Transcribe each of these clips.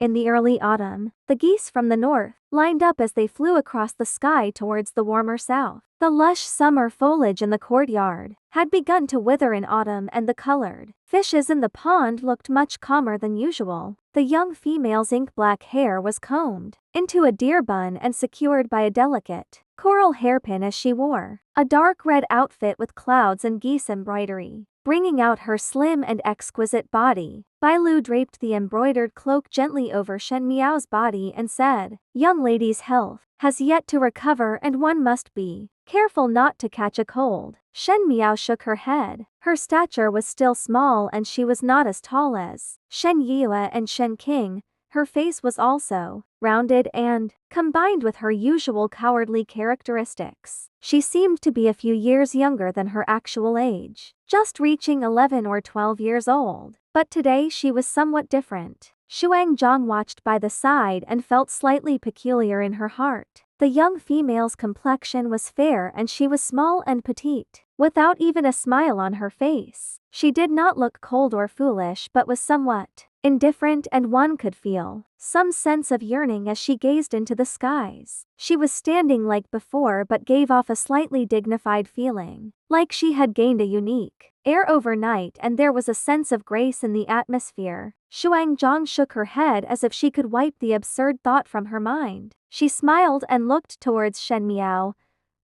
In the early autumn, the geese from the north lined up as they flew across the sky towards the warmer south. The lush summer foliage in the courtyard had begun to wither in autumn, and the colored fishes in the pond looked much calmer than usual. The young female's ink-black hair was combed into a deer bun and secured by a delicate coral hairpin as she wore a dark red outfit with clouds and geese embroidery, bringing out her slim and exquisite body. Bailu draped the embroidered cloak gently over Shen Miao's body and said, "Young lady's health has yet to recover, and one must be careful not to catch a cold." Shen Miao shook her head. Her stature was still small and she was not as tall as Shen Yue and Shen King. Her face was also rounded and, combined with her usual cowardly characteristics, she seemed to be a few years younger than her actual age, just reaching 11 or 12 years old. But today she was somewhat different. Xuanzang watched by the side and felt slightly peculiar in her heart. The young female's complexion was fair and she was small and petite, without even a smile on her face. She did not look cold or foolish but was somewhat indifferent, and one could feel some sense of yearning as she gazed into the skies. She was standing like before but gave off a slightly dignified feeling, like she had gained a unique air overnight, and there was a sense of grace in the atmosphere. Xuanzang shook her head as if she could wipe the absurd thought from her mind. She smiled and looked towards Shen Miao.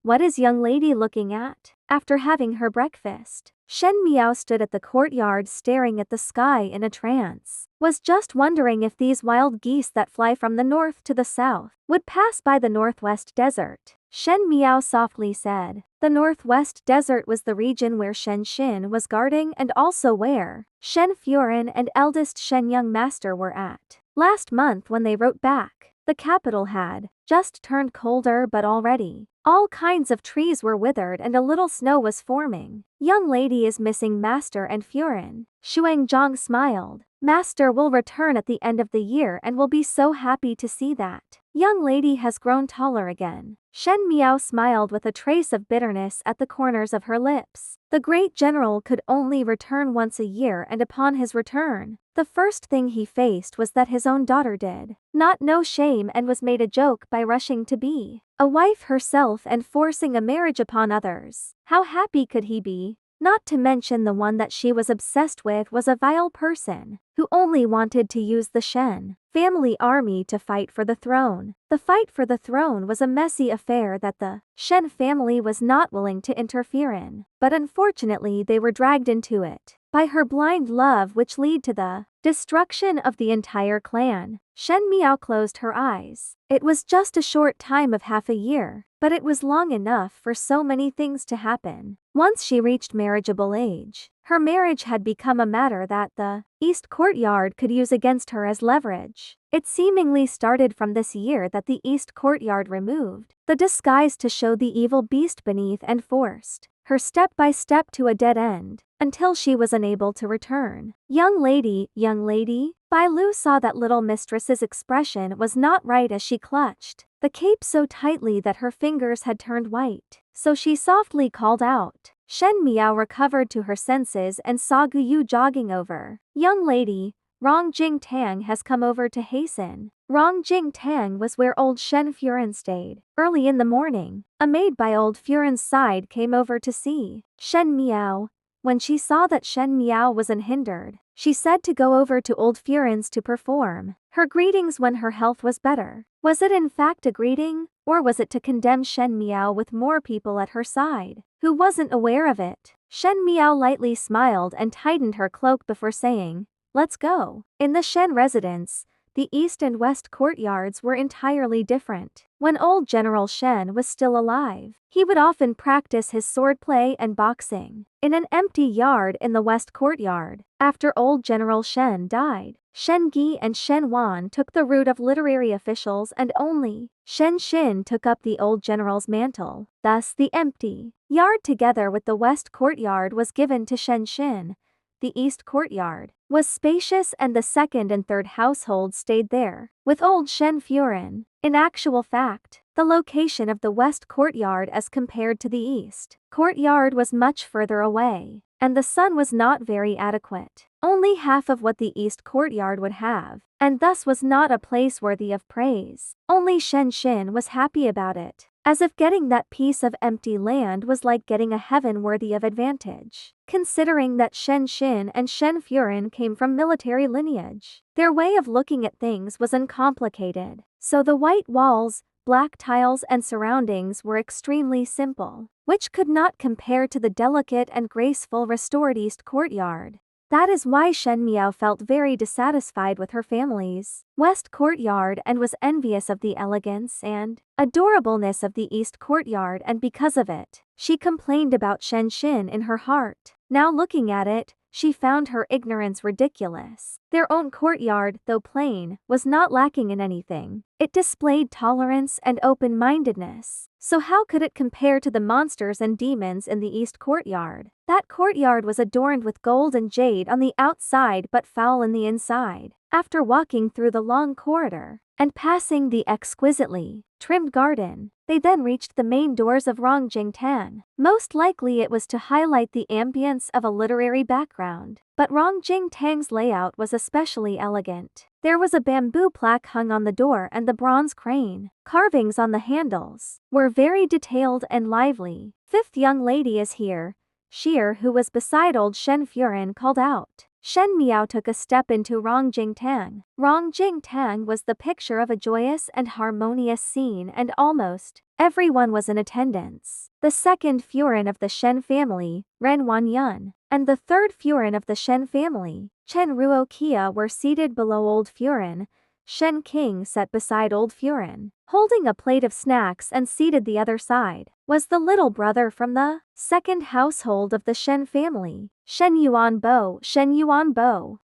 "What is young lady looking at?" After having her breakfast, Shen Miao stood at the courtyard staring at the sky in a trance, was just wondering if these wild geese that fly from the north to the south would pass by the northwest desert. Shen Miao softly said. The northwest desert was the region where Shen Xin was guarding and also where Shen Furen and eldest Shen Young Master were at. Last month when they wrote back, the capital had just turned colder, but already all kinds of trees were withered and a little snow was forming. Young lady is missing Master and Furen. Xuanzang smiled. Master will return at the end of the year and will be so happy to see that young lady has grown taller again. Shen Miao smiled with a trace of bitterness at the corners of her lips. The great general could only return once a year, and upon his return, the first thing he faced was that his own daughter did not know shame and was made a joke by rushing to be a wife herself and forcing a marriage upon others. How happy could he be? Not to mention the one that she was obsessed with was a vile person who only wanted to use the Shen family army to fight for the throne. The fight for the throne was a messy affair that the Shen family was not willing to interfere in, but unfortunately they were dragged into it by her blind love, which led to the destruction of the entire clan. Shen Miao closed her eyes. It was just a short time of half a year, but it was long enough for so many things to happen. Once she reached marriageable age, her marriage had become a matter that the East Courtyard could use against her as leverage. It seemingly started from this year that the East Courtyard removed the disguise to show the evil beast beneath and forced her step by step to a dead end, until she was unable to return. Young lady, Bailu saw that little mistress's expression was not right as she clutched the cape so tightly that her fingers had turned white, so she softly called out. Shen Miao recovered to her senses and saw Guyu jogging over. Young lady, Rong Jing Tang has come over to hasten. Rong Jing Tang was where old Shen Furen stayed. Early in the morning, a maid by old Furen's side came over to see Shen Miao. When she saw that Shen Miao was unhindered, she said to go over to old Furen's to perform her greetings when her health was better. Was it in fact a greeting, or was it to condemn Shen Miao with more people at her side, who wasn't aware of it? Shen Miao lightly smiled and tightened her cloak before saying, "Let's go." In the Shen residence, the east and west courtyards were entirely different. When old General Shen was still alive, he would often practice his swordplay and boxing in an empty yard in the west courtyard. After old General Shen died, Shen Gi and Shen Wan took the route of literary officials, and only Shen Xin took up the old general's mantle. Thus the empty yard together with the west courtyard was given to Shen Xin. The east courtyard was spacious and the second and third households stayed there, with old Shen Furen. In actual fact, the location of the west courtyard as compared to the east courtyard was much further away, and the sun was not very adequate. Only half of what the east courtyard would have, and thus was not a place worthy of praise. Only Shen was happy about it, as if getting that piece of empty land was like getting a heaven worthy of advantage. Considering that Shen and Shen came from military lineage, their way of looking at things was uncomplicated, so the white walls, black tiles and surroundings were extremely simple, which could not compare to the delicate and graceful restored east courtyard. That is why Shen Miao felt very dissatisfied with her family's west courtyard and was envious of the elegance and adorableness of the east courtyard, and because of it, she complained about Shen in her heart. Now looking at it, she found her ignorance ridiculous. Their own courtyard, though plain, was not lacking in anything. It displayed tolerance and open-mindedness. So how could it compare to the monsters and demons in the east courtyard? That courtyard was adorned with gold and jade on the outside but foul in the inside. After walking through the long corridor and passing the exquisitely trimmed garden, they then reached the main doors of Rongjingtang. Most likely it was to highlight the ambience of a literary background, but Rongjingtang's layout was especially elegant. There was a bamboo plaque hung on the door, and the bronze crane carvings on the handles were very detailed and lively. "Fifth young lady is here," Sheer, who was beside old Shen called out. Shen Miao took a step into Rongjingtang. Rongjingtang was the picture of a joyous and harmonious scene, and almost everyone was in attendance. The second Furin of the Shen family, Ren Wanyun, and the third Furin of the Shen family, Chen Ruokia, were seated below old Furin. Shen King sat beside old Furin, holding a plate of snacks, and seated the other side was the little brother from the second household of the Shen family. Shen Yuanbo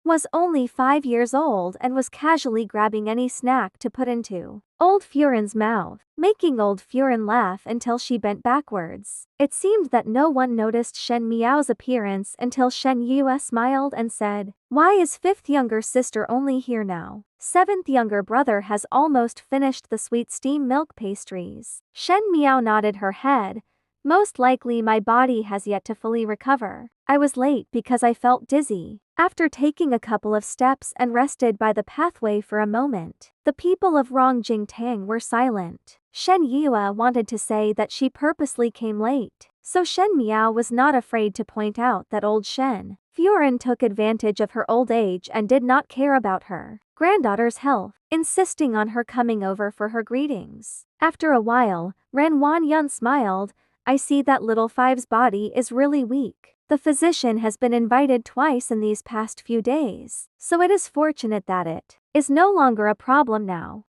was only 5 years old and was casually grabbing any snack to put into old Furin's mouth, making old Furin laugh until she bent backwards. It seemed that no one noticed Shen Miao's appearance until Shen Yue smiled and said, "Why is fifth younger sister only here now? Seventh younger brother has almost finished the sweet steam milk pastries." Shen Miao nodded her head. "Most likely my body has yet to fully recover. I was late because I felt dizzy." After taking a couple of steps and rested by the pathway for a moment, the people of Rongjingtang were silent. Shen Yue wanted to say that she purposely came late, so Shen Miao was not afraid to point out that old Shen Furin took advantage of her old age and did not care about her granddaughter's health, insisting on her coming over for her greetings. After a while, Ren Wanyun smiled. "I see that little Five's body is really weak. The physician has been invited twice in these past few days, so it is fortunate that it is no longer a problem now.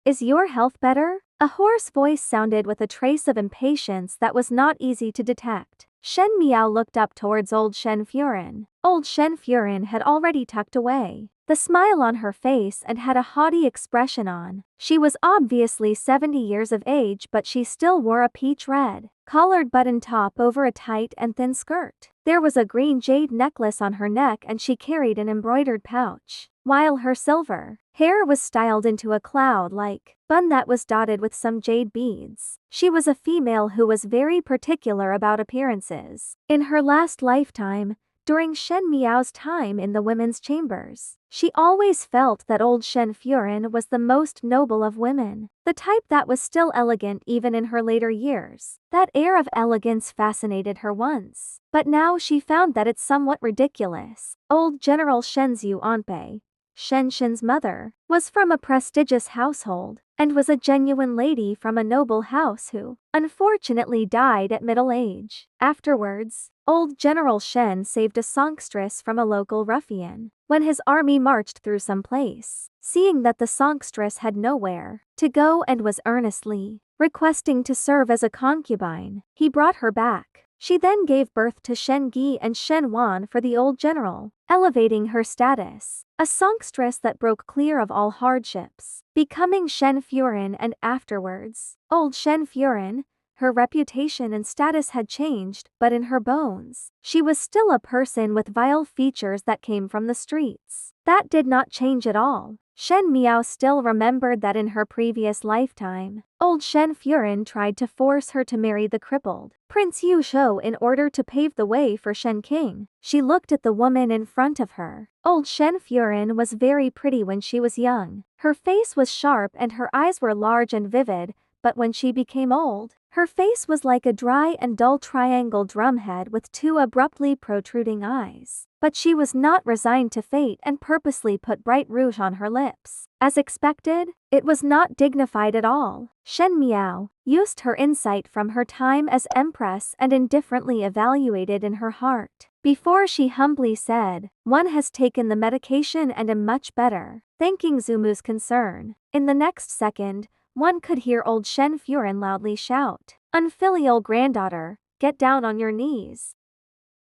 Is your health better?" A hoarse voice sounded with a trace of impatience that was not easy to detect. Shen Miao looked up towards old Shen Furin. Old Shen Furin had already tucked away the smile on her face and had a haughty expression on. She was obviously 70 years of age, but she still wore a peach red collared button top over a tight and thin skirt. There was a green jade necklace on her neck, and she carried an embroidered pouch, while her silver hair was styled into a cloud-like bun that was dotted with some jade beads. She was a female who was very particular about appearances. In her last lifetime, during Shen Miao's time in the women's chambers, she always felt that old Shen Furin was the most noble of women, the type that was still elegant even in her later years. That air of elegance fascinated her once, but now she found that it's somewhat ridiculous. Old General Shenzhu Anpei, Shen's mother, was from a prestigious household, and was a genuine lady from a noble house who, unfortunately, died at middle age. Afterwards, old General Shen saved a songstress from a local ruffian when his army marched through some place. Seeing that the songstress had nowhere to go and was earnestly requesting to serve as a concubine, he brought her back. She then gave birth to Shen Gi and Shen Wan for the old general, elevating her status, a songstress that broke clear of all hardships, becoming Shen Furin. And afterwards, old Shen Furin, her reputation and status had changed, but in her bones, she was still a person with vile features that came from the streets. That did not change at all. Shen Miao still remembered that in her previous lifetime, old Shen Furen tried to force her to marry the crippled Prince Yu Shou in order to pave the way for Shen King. She looked at the woman in front of her. Old Shen Furen was very pretty when she was young. Her face was sharp and her eyes were large and vivid, but when she became old, her face was like a dry and dull triangle drumhead with two abruptly protruding eyes. But she was not resigned to fate and purposely put bright rouge on her lips. As expected, it was not dignified at all. Shen Miao used her insight from her time as Empress and indifferently evaluated in her heart. Before she humbly said, "One has taken the medication and am much better," thanking Zumu's concern. In the next second, one could hear old Shen Furen loudly shout, "Unfilial granddaughter, get down on your knees."